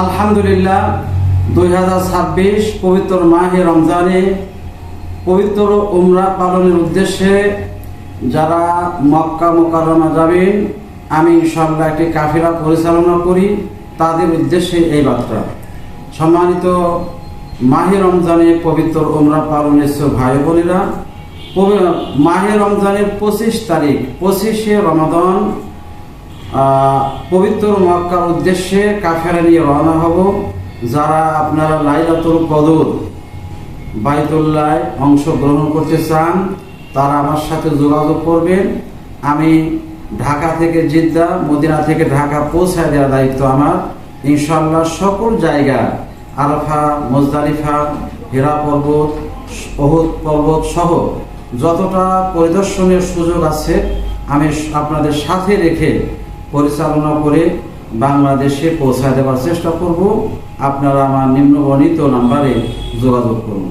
আলহামদুলিল্লাহ 2026 পবিত্র মাহে রমজানে পবিত্র উমরা পালনের উদ্দেশ্যে যারা মক্কা মুকাররমা যাবেন, আমি ইনশাআল্লাহ একটি কাফিলা পরিচালনা করি। তাদের উদ্দেশ্যে এই বার্তা। সম্মানিত মাহে রমজানে পবিত্র উমরা পালনের ভাই বোনেরা, মাহে রমজানের 25 তারিখ 25শে রমাদান পবিত্র মক্কার উদ্দেশ্যে কাফেলা নিয়ে রওনা হব। যারা আপনারা লাইলাতুল কদর বাইতুল্লাহ অংশগ্রহণ করতে চান তারা আমার সাথে যোগাযোগ করবেন। আমি ঢাকা থেকে জিদ্দা, মদিনা থেকে ঢাকা পৌঁছায় দেওয়ার দায়িত্ব আমার। ইনশাআল্লাহ সকল জায়গা আরাফা, মুজদালিফা, হিরা পর্বত, উহুদ পর্বত সহ যতটা পরিদর্শনের সুযোগ আছে আমি আপনাদের সাথে রেখে পরিচালনা করে বাংলাদেশে পৌঁছায় দেওয়ার চেষ্টা করব। আপনারা আমার নিম্নবর্ণিত নাম্বারে যোগাযোগ করুন।